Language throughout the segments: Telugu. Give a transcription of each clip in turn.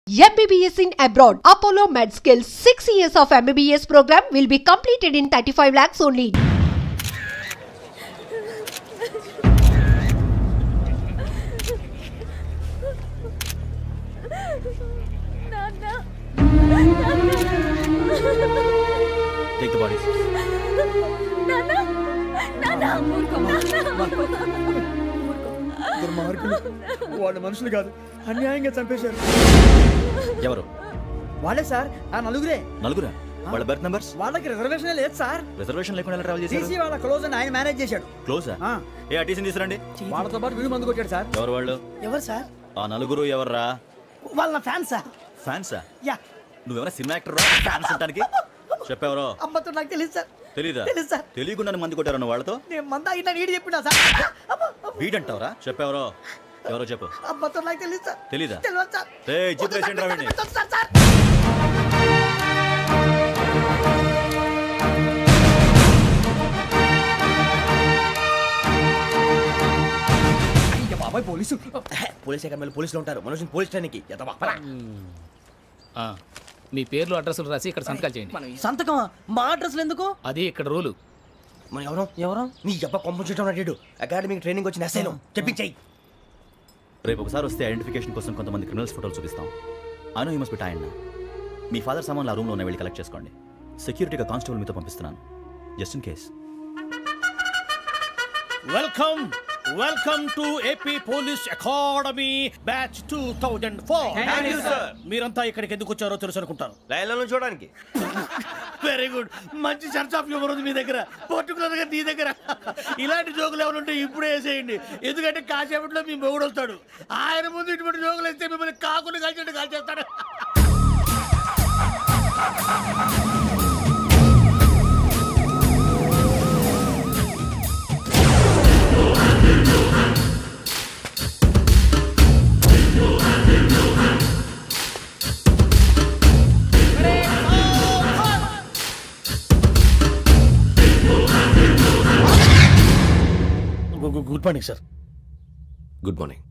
MBBS in abroad. Apollo MedSkill 6 years of MBBS program will be completed in 35 lakhs only. Nana. Take the bodies. Nana. Nana. దుర్మార్గులు వాళ్ళు మనుషులు కాదు, అన్యాయంగా చంపేశారు. ఎవరు? వాళ్ళే సార్, ఆ నలుగురే. నలుగురా? వాళ్ళ బర్త్ నంబర్స్? వాళ్ళకి రిజర్వేషన్ లేదు సార్. రిజర్వేషన్ లేకుండా ఎలా ట్రావెల్ చేశారు? టీసీ వాళ్ళ క్లోజ్ అని ఆయన మేనేజ్ చేశాడు. క్లోజా? ఏ ఆ టీసీని తీసుకురండి. వాళ్ళతో పాటు వీడు మందు కొట్టాడు సార్. ఎవరు వాళ్ళు? ఎవరు సార్? ఆ నలుగురు ఎవర్రా? వాళ్ళ ఫ్యాన్స్ సార్. ఫ్యాన్సా? యా. నువ్వెవరా సినిమా యాక్టర్ రా ఫ్యాన్స్ అంటానికి? చెప్పేవరో? అమ్మతో నాకు తెలియదు సార్. తెలీదా? తెలుసు సార్. తెలియకుండా మంది కొట్టారన్న వాళ్ళతో? నేను మంద అయినా నీడి చెప్పినా సార్. వీడంటావరా? చెప్పేవరో? ఎవరో చెప్పు. అమ్మతో నాకు తెలియదు సార్. తెలీదా? తెలియదు సార్. ఏయ్ జీప్ రేషన్ రావండి. బాబాయ్ పోలీసు. పోలీస్ అకాడమీలో పోలీసులు ఉంటారు. మనుషులు పోలీస్ ట్రైనింగ్కి మీ పేర్లు అడ్రస్లు రాసి ఇక్కడ సంతకాలు చేయండి. సంతకమా? మా అడ్రస్లు ఎందుకు? అది ఇక్కడ రూలు. మన ఎవరు నీ అబ్బా పంపించడం అడిగాడు. అకాడమిక్ ట్రైనింగ్ వచ్చిన అసైలం చెప్పించాయి. రేపు ఒకసారి వస్తే ఐడెంటిఫికేషన్ కోసం కొంతమంది క్రిమినల్స్ ఫోటోలు చూపిస్తాం. I know you must be tired now. Me father సామాన్లు ఆ రూమ్లో ఉన్న వెళ్ళి కలెక్ట్ చేసుకోండి. సెక్యూరిటీగా కానిస్టేబుల్ మీతో పంపిస్తున్నాను, just in case. Welcome to AP police academy batch 2004. మీరంతా ఇక్కడికి ఎందుకు వచ్చారో తెలుసు అనుకుంటాను. లైన్లను చూడడానికి. Very good. మంచి చర్చ్ ఆఫ్ హ్యూమర్ ఉంది మీ దగ్గర, పర్టికులర్ గా నీ దగ్గర. ఇలాంటి జోకులు ఏమైనా ఉంటే ఇప్పుడే వేసేయండి. ఎందుకంటే కాసేపట్లో మీ మొగుడు వస్తాడు. ఆయన ముందు ఇటువంటి జోకులు వేస్తే మిమ్మల్ని కాకులు కాల్చేట్టు కాల్చేస్తాడు. Good morning sir. Good morning.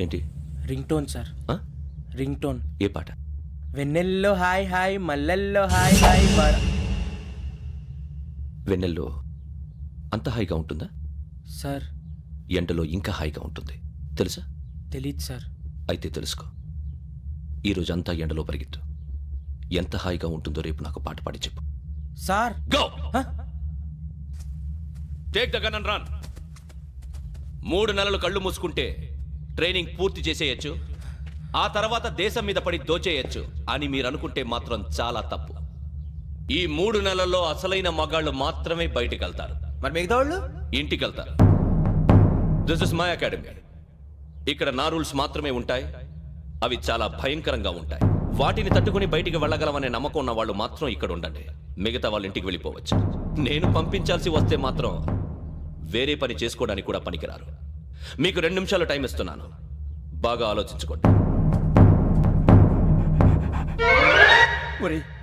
ఏంటి? Ring tone sir. Ring tone. ఏ పాట? వెన్నెల్లో హాయ్ హాయ్ మల్లెల్లో హాయ్ హాయ్ బారా. వెన్నెల్లో అంత హాయిగా ఉంటుందా సార్? ఎండలో ఇంకా హాయిగా ఉంటుంది తెలుసా? తెలీదు సార్. అయితే తెలుసుకో. ఈరోజు అంతా ఎండలో పరిగెత్తు. ఎంత హాయిగా ఉంటుందో రేపు నాకు పాట పాడి చెప్పు. Sir go. Take the gun and run. 3 నెలలు కళ్ళు మూసుకుంటే ట్రైనింగ్ పూర్తి చేసేయచ్చు, ఆ తర్వాత దేశం మీద పడి దోచేయచ్చు అని మీరు అనుకుంటే మాత్రం చాలా తప్పు. ఈ 3 నెలల్లో అసలైన మగాళ్ళు మాత్రమే బయటికి వెళ్తారు. మరి మిగతా వాళ్ళు ఇంటికి వెళ్తారు. This is my academy. ఇక్కడ నా రూల్స్ మాత్రమే ఉంటాయి. అవి చాలా భయంకరంగా ఉంటాయి. వాటిని తట్టుకుని బయటికి వెళ్ళగలమనే నమ్మకం ఉన్న వాళ్ళు మాత్రం ఇక్కడ ఉండండి. మిగతా వాళ్ళు ఇంటికి వెళ్ళిపోవచ్చు. నేను పంపించాల్సి వస్తే మాత్రం వేరే పని చేసుకోవడానికి కూడా పనికిరారు. మీకు 2 నిమిషాలు టైం ఇస్తున్నాను, బాగా ఆలోచించుకోండి.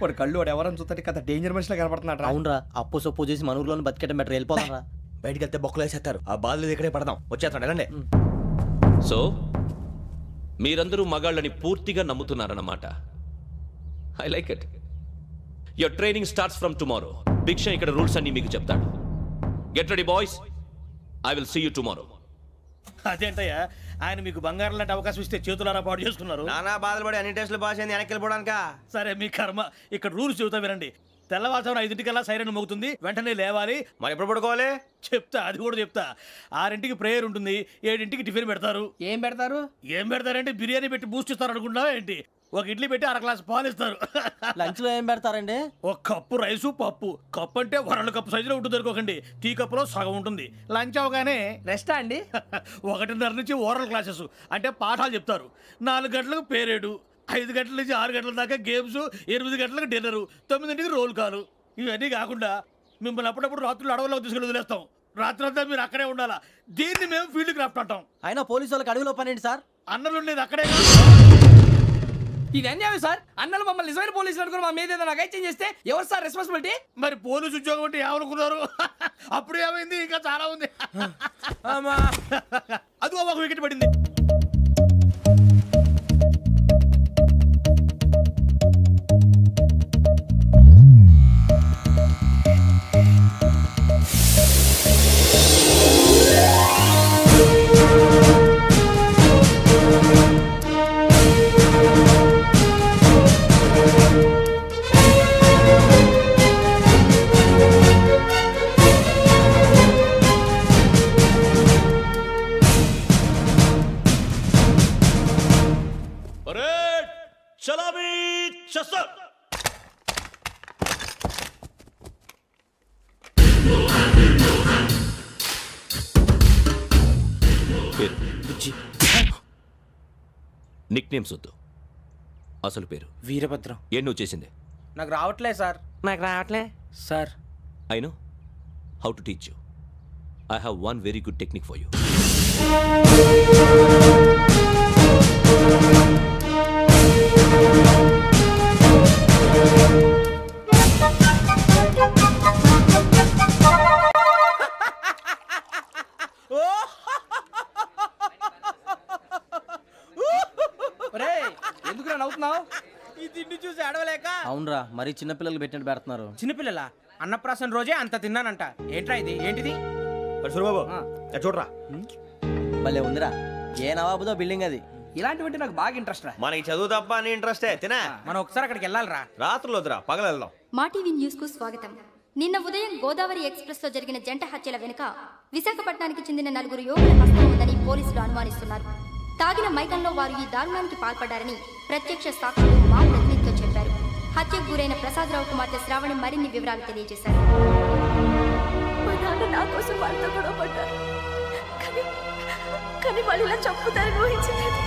వాడు కళ్ళు వాడు ఎవరని చూస్తే కదా డేంజర్ మనిషిలో కనపడుతున్నాడు. అవునరా, అప్పు సొప్పు చేసి మన ఊర్లో బతికేట బెటర్ వెళ్ళిపోతారా. బయటికి వెళ్తే బొక్కలు వేసేస్తారు. ఆ బాధలు ఇక్కడే పడదాం. వచ్చేస్తాడు వెళ్ళండి. సో మీరందరూ మగాళ్ళని పూర్తిగా నమ్ముతున్నారన్నమాట. I like it. Your training starts from tomorrow. Bhiksha ఇక్కడ రూల్స్ అన్ని మీకు చెప్తాడు. Get ready boys. I will see you tomorrow. అదేంటయ్యా, ఆయన మీకు బంగారం లాంటి అవకాశం ఇస్తే చేతులారా పాటు చేసుకున్నారు. నానా బాధలు పడి అన్ని టెస్టులు పాస్ అయింది, వెనక్కి వెళ్ళిపోవడానికా? సరే మీ కర్మ. ఇక్కడ రూల్స్ చెబుతా వినండి. తెల్లవారుజామున 5 సైరన్ మోగుతుంది, వెంటనే లేవాలి. మరి ఎప్పుడు పడుకోవాలి? చెప్తా, అది కూడా చెప్తా. 6 ప్రేయర్ ఉంటుంది, 7 టిఫిన్ పెడతారు. ఏం పెడతారు? ఏం పెడతారంటే బిర్యానీ పెట్టి బూస్ట్ ఇస్తారు అనుకుంటున్నావా ఏంటి? ఒక ఇడ్లీ పెట్టి 1/2 గ్లాస్ పాలు ఇస్తారు. లంచ్ లో ఏం పెడతారండి? ఒక కప్పు రైసు పప్పు. కప్పు అంటే 1/2 కప్పు సైజులో ఉంటుంది అనుకోకండి. టీ కప్పులో సగం ఉంటుంది. లంచ్ అవగానే రెస్టా అండి? 1:30 నుంచి ఓరల్ క్లాసెస్ అంటే పాఠాలు చెప్తారు. 4 గంటలకు పేరేడు. 5 గంటల నుంచి 6 గంటల దాకా గేమ్స్, 8 గంటలకు డిన్నర్, 9ంటికి రోల్ కాలు. ఇవన్నీ కాకుండా మిమ్మల్ని అప్పుడప్పుడు రాత్రులు అడవుల్లో తీసుకెళ్ళి వదిలేస్తాం. రాత్రి అంతా మీరు అక్కడే ఉండాలా. దీన్ని మేము ఫీల్డ్ క్రాఫ్ట్ అంటాం. అయినా పోలీసు వాళ్ళకి అడవిలో పని ఏంటి సార్? అన్నలు ఉండేది అక్కడే. ఇది అన్యాయం సార్. అన్నలు మమ్మల్ని నిజమైన పోలీసులు అనుకుని మా మీద ఏదైనా చేంజ్ చేస్తే ఎవరు సార్ రెస్పాన్సిబిలిటీ? మరి పోలీసు ఉద్యోగం అంటే ఏమనుకున్నారు? అప్పుడు ఏమైంది? ఇంకా చాలా ఉంది. అది ఒక వికెట్ పడింది. నిక్ నేమ్స్ వద్దు, అసలు పేరు. వీరభద్రం. ఏం నువ్వు చేసింది? నాకు రావట్లే సార్. నాకు రావట్లే sir. I know how to teach you. I have one very good technique for you. ఎందుకు నవ్వుతున్నావు? ఈ తిండి చూసి అడవలేక. అవునరా, మరి చిన్నపిల్లలు పెట్టినట్టు పెడుతున్నారు. చిన్నపిల్లల అన్నప్రాసన రోజే అంత తిన్నానంట. ఏంట్రా ఇది? ఏంటిది? బాబు చూడరా, భలే ఉందిరా. ఏ నవాబుదో బిల్డింగ్ అది. ఇలాంటివంటే నాకు బాగా ఇంట్రెస్ట్ రా. మనకి చదువు తప్ప అని ఇంట్రెస్టే. తినా మనం ఒకసారి అక్కడికి వెళ్ళాలిరా. రాత్రులు వద్దురా, పగలు వెళ్దాం. మా టీవీ న్యూస్ కు స్వాగతం. నిన్న ఉదయం గోదావరి ఎక్స్ప్రెస్ లో జరిగిన జంట హత్యల వెనుక విశాఖపట్నానికి చెందిన 4 యువకుల హస్తం ఉందని పోలీసులు అనుమానిస్తున్నారు. తాగిన మైకంలో వారు ఈ దారుణానికి పాల్పడ్డారని ప్రత్యక్ష సాక్షులు మా ప్రతినిధితో చెప్పారు. హత్యకు గురైన ప్రసాదరావు కుమార్తె శ్రావణి మరిన్ని వివరాలు తెలియజేశారు. మా నాన్న నా కోసం వాళ్ళతో గొడవ పడ్డారు, కానీ వాళ్ళు ఇలా చంపుతారని ఊహించలేదు.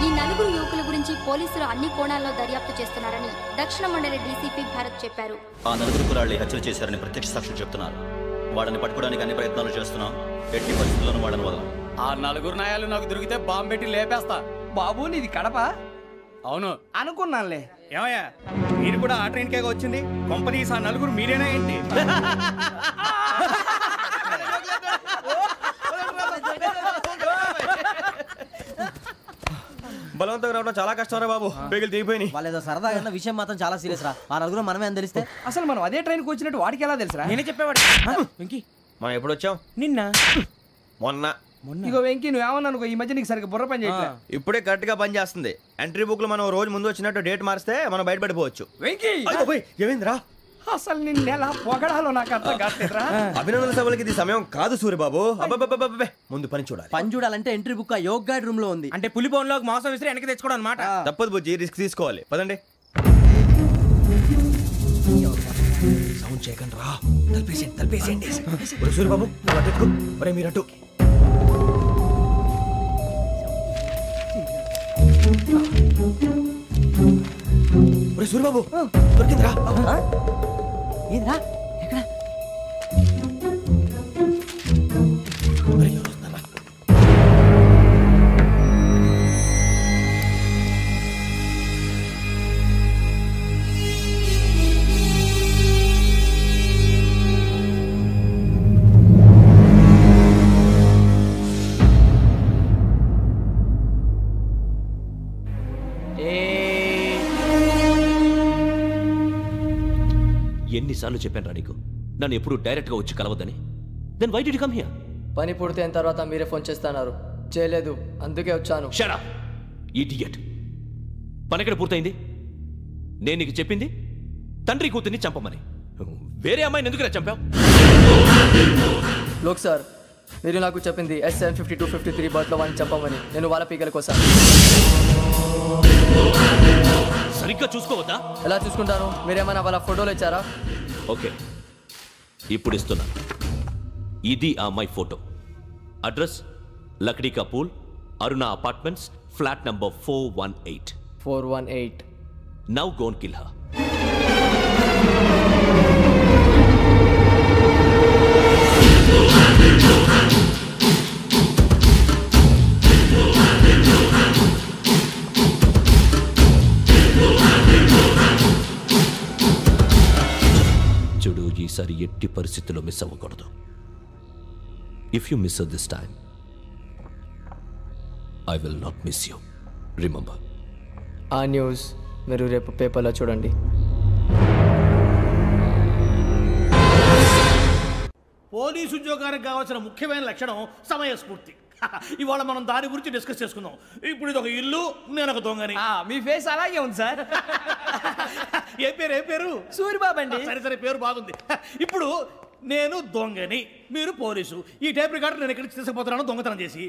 ఈ 4 యువకుల గురించి పోలీసులు అన్ని కోణాల్లో దర్యాప్తు చేస్తున్నారని దక్షిణ మండలి డీసీపీ భరత్ చెప్పారు. ఆ 4 కులాళ్ళు హత్యలు చేశారని ప్రత్యక్ష సాక్షులు చెప్తున్నారు. వాళ్ళని పట్టుకోవడానికి అన్ని ప్రయత్నాలు చేస్తున్నాం. ఎట్టి పరిస్థితుల్లోనూ వాళ్ళని వదలం. ఆ 4 నాయాలు నాకు దొరికితే బాంబు పెట్టి లేపేస్తా. బాబు నీది కడప? అవును అనుకున్నానులే. ఏమయ్యా, మీరు కూడా ఆ ట్రైన్ కేగా వచ్చింది? కంపెనీస్ ఆ 4 మీరేనా ఏంటి? బలవంతంగా రావడం చాలా కష్టం రా బాబు. బేగులు దిగిపోయినాయి. వాళ్ళేదో సరదాగా విషయం మాత్రం చాలా సీరియస్ రా. ఆ 4 మనమే అని తెలిస్తే అసలు మనం అదే ట్రైన్కి వచ్చినట్టు వాడికి ఎలా తెలుసురా? నేనే చెప్పేవాడు. వెంకీ, మనం ఎప్పుడు వచ్చాం? నిన్న మొన్న. ఇగో వెంకీ, నువ్వేమన్నా అనుకో, ఈ మధ్య నీకు సరిగ్గా బుర్ర పని చేయట్లే. ఇప్పుడే కరెక్ట్ గా పని చేస్తుంది. ఎంట్రీ బుక్ లో మనం రోజు ముందు వచ్చినట్టు డేట్ మారిస్తే మనం బయటపడిపోవచ్చు. వెంకీ, ఏమైందిరా? అసలు నిన్న ఎలా పొగడాలో నాకు అర్థం కాట్లేదురా. అభినందన సభలకి ఇది సమయం కాదు సూర్యబాబు. అబ్బబ్బబ్బబ్బే, ముందు పని చూడాలి. పని చూడాలంటే ఎంట్రీ బుక్ ఆ యోగ్ గైడ్ రూమ్ లో ఉంది. అంటే పులి బోన్ లోకి మాంసం విసిరి వెనక్కి తెచ్చుకోవడం అనమాట. తప్పదు బుజ్జి, రిస్క్ తీసుకోవాలి. పదండి. సౌండ్ చేయకండి రా. తలపేసేయండి. సూర్యబాబు మీరు అటు. సూర్యబాబు దొరికిందిరా. ఏంద్రా ఎక్కడ? ఎన్నిసార్లు చెప్పాను రా నీకు, నన్ను ఎప్పుడు డైరెక్ట్ గా వచ్చి కలవద్దని? Then why did you come here? పని పూర్తయిన తర్వాత మీరే ఫోన్ చేస్తున్నారు. చేయలేదు, అందుకే వచ్చాను. Shut up idiot. పని ఎక్కడ పూర్తయింది? నేను నీకు చెప్పింది తండ్రి కూతుర్ని చంపమని. వేరే అమ్మాయిని ఎందుకు చంపావు? లోక్ సార్, మీరు నాకు చెప్పింది S75253 బర్త్లో వాడిని చంపమని. నేను వాళ్ళ పీకల కోసం. సరిగ్గా చూసుకోవద్దా? ఎలా చూసుకుంటాను? మీరేమైనా వాళ్ళ ఫోటోలు ఇచ్చారా? ఓకే, ఇప్పుడు ఇస్తున్నాను. ఇది ఆ అమ్మాయి ఫోటో. అడ్రస్ లక్డీ కా pool, Aruna apartments, flat number 418. 418. Now go and kill her. చూడు, ఈసారి ఎట్టి పరిస్థితుల్లో మిస్ అవ్వకూడదు. If you miss this time I will not miss you. Remember. ఆ న్యూస్ మీరు రేపు పేపర్లో చూడండి. పోలీసు ఉద్యోగానికి కావాల్సిన ముఖ్యమైన లక్షణం సమయస్ఫూర్తి. ఇవాళ మనం దాని గురించి డిస్కస్ చేసుకుందాం. ఇప్పుడు ఇది ఒక ఇల్లు, నేను ఒక దొంగని. మీ ఫేస్ అలాగే ఉంది సార్. ఏ పేరు? సూరిబాబు అండి. సరే పేరు బాగుంది. ఇప్పుడు నేను దొంగని, మీరు పోలీసు. ఈ టైప్ రికార్డు నేను ఎక్కడికి తీసుకుపోతున్నాను దొంగతనం చేసి.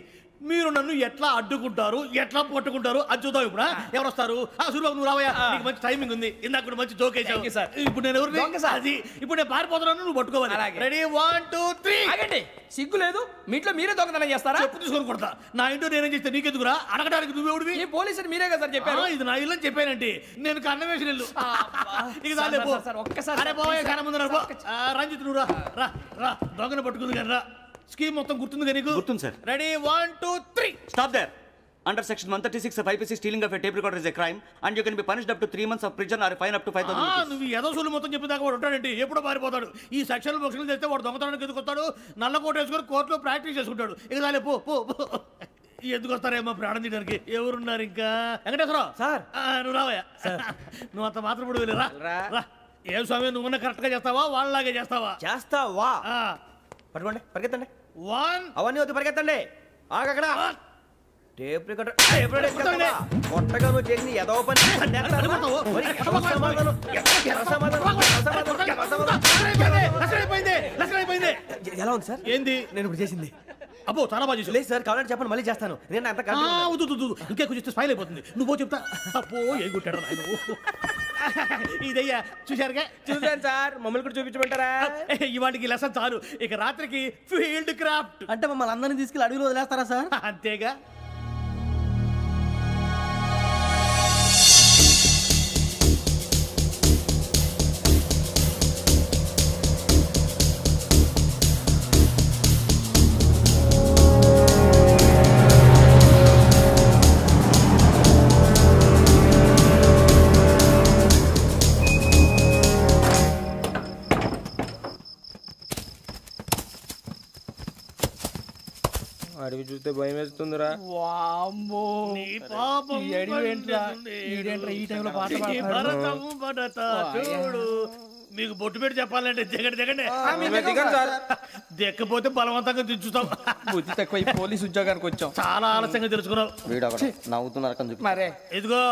మీరు నన్ను ఎట్లా అడ్డుకుంటారు, ఎట్లా పట్టుకుంటారు అది చూద్దాం. ఇప్పుడు ఎవరు వస్తారు? సూరిబాబు నువ్వు రావయ్యా, నీకు మంచి టైమింగ్ ఉంది. ఇందాక కూడా మంచి జోక్ వేసావు సార్. ఇప్పుడు నేను ఎవరు? అది ఇప్పుడు నేను పారిపోతున్నాను, నువ్వు పట్టుకోవాలి. రెడీ 1 2 3. ఆగండి, సిగ్గు లేదు? మీ ఇంట్లో మీరే దొంగతనం చేస్తారా? చెప్పు తీసుకొని కొడతా. నా ఇంట్లో నేనేం చేస్తే నీకెందుకురా? అడగడానికి నువ్వెవడివి? ఈ పోలీసులు మీరే కదా సార్ చెప్పారు. ఇది నా ఇల్లు అని చెప్పానంటే నేను కన్నం వేసిన ఇల్లు. ఇక చాలే పో. ఒక్కసారి అరే బాబాయ్ కన్న ముందు రంజిత్ నువ్వు రా రా దొంగను పట్టుకుంది కానీ రా. స్కీమ్ మొత్తం గుర్తుంది కానీ నీకు? గుర్తుంది sir. Ready 1 2 3. Stop there. Under section 136 of IPC, stealing of a tape recorder is a crime and you can be punished up to 3 months of prison or a fine up to 5,000 rupees. నువ్వు ఏదో సూలు మొత్తం చెప్పేదాకా వాడు ఉంటాడండి. ఎప్పుడో పారిపోతాడు. ఈ సెక్షన్లు బొక్షన్లు చేస్తే వాడు దొంగతనానికి ఎందుకు వస్తాడు? నల్ల కోట వేసుకొని కోర్టులో ప్రాక్టీస్ చేసుకుంటాడు. ఇక చాలే పో పో. ఎందుకు వస్తారేమో ప్రాణం తీయడానికి. ఎవరున్నారు ఇంకా? వెంకటేశ్వరరావు సార్, నువ్వు రావయ్యా. నువ్వు అంత మాత్రం ఇప్పుడు వెళ్ళి రా. ఏం స్వామి, నువ్వున్న కరెక్ట్ గా చేస్తావా వాళ్ళలాగే చేస్తావా? చేస్తావా? పట్టుకోండి, పరిగెత్తండి. 1 అవన్నీ వద్దు, పరిగెత్తండి. ఆగక్కడ టేప్ రికార్డర్ కొట్టగా నువ్వు చేసి ఏదో పని. ఎలా ఉంది సార్? ఏంది నేను ఇప్పుడు చేసింది? అబ్బో చాలా బాగా చేసి. లేదు సార్, కావాలంటే చెప్పండి, మళ్ళీ చేస్తాను. నేను అంత ఇంకే కొంచెం స్పైల్ అయిపోతుంది. నువ్వు చెప్తా. అబ్బో ఏ గుట్టాడు ఆయన. ఇదయ్యా చూశారుగా? చూసాను సార్. మమ్మల్ని కూడా చూపించమంటారా? ఇవాటికి లెసన్ చాలు. ఇక రాత్రికి ఫీల్డ్ క్రాఫ్ట్. అంటే మమ్మల్ని అందరినీ తీసుకెళ్ళి అడవిలో వదిలేస్తారా సార్? అంతేగా. అడవి చూస్తే భయం వేస్తుందిరా. చూడు, మీకు బొట్టు పెట్టి చెప్పాలంటే దిగండి. దిక్కపోతే బలవంతంగా దించుతాం. బుద్ధి తక్కువ పోలీసు ఉద్యోగానికి వచ్చాం. చాలా ఆలస్యంగా తెలుసుకున్నావు. నవ్వుతున్నారు. మరే ఇదిగో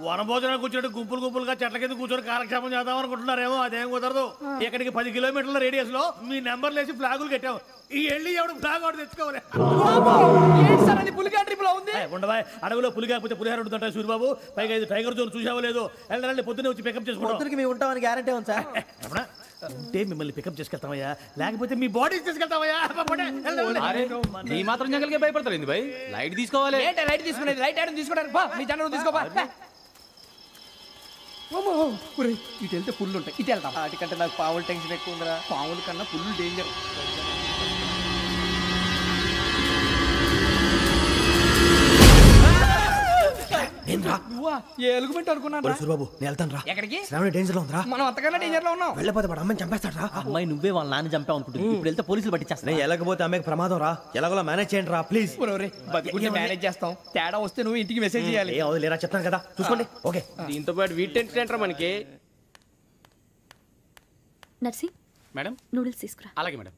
వనభోజనానికి కూర్చోటి గుంపులుగా చెట్ల కింద కూర్చొని కాలక్షేపం చేద్దాం అనుకుంటున్నారేమో. అదేం కుదరదు. ఇక్కడికి 10 కిలోమీటర్ల రేడియస్ లో మీ నెంబర్లు వేసి ఫ్లాగులు కట్టాం. ఈ వెళ్ళి ఎవడు ఫ్లాగ్ ఒకటి తెచ్చుకోవాలి. ఉండవా? అడవిలో పులి కాకపోతే పులిహార ఉంటుంటాయి సూరిబాబు. పైగా ఇది టైగర్ జోన్ చూసావో లేదో. వెళ్ళండి, పొద్దున్నే వచ్చి పికప్ చేసుకుంటాం. మేము ఉంటామని గ్యారంటీ ఉంది సార్. ఉంటే మిమ్మల్ని పికప్ చేసుకెళ్తామయ్యా, లేకపోతే మీ బాడీ తీసుకెళ్తామయ్యా. నీ మాత్రం జంగల్కే భయపడతారు ఏంది భయ్? లైట్ తీసుకోవాలి. లైట్ తీసుకునేది లైట్ ఆడని తీసుకోవడానికి మీ జనం తీసుకోపా. ఇటు వెళ్తే పుల్లు ఉంటాయి, ఇటు వెళ్తాం. వాటికంటే నాకు పావులు టెన్షన్ ఎక్కువ ఉందిరా. పావుల కన్నా పుల్లు డేంజర్. ఎలుగుబెట్టి అనుకున్నాను. సూరిబాబు నేను వెళ్తాను రా. ఎక్కడికి? శ్రావణి డేంజర్ లో ఉందిరా. మనం అంతకన్నా డేంజర్ లో ఉన్నాం. వెళ్ళపోతే వాడు అమ్మని చంపేస్తాడు రా. అమ్మాయి నువ్వే వాళ్ళ నాన్న చంపావు అనుకుంటుంది. ఇప్పుడు వెళ్తే పోలీసులు పట్టించేస్తా. నేను వెళ్ళకపోతే అమ్మకి ప్రమాదం రా. ఎలాగోలా మేనేజ్ చేయండి రా ప్లీజ్. బతుకుంటే మేనేజ్ చేస్తాం. తేడా వస్తే నువ్వు ఇంటికి మెసేజ్ చేయాలి. ఏ లేరా చెప్తాను కదా, చూసుకోండి. ఓకే. దీంతో పాటు వీటి టెన్షన్ ఏంట్రా మనకి? నర్సి మేడం నూడిల్స్ తీసుకురా. అలాగే మేడం.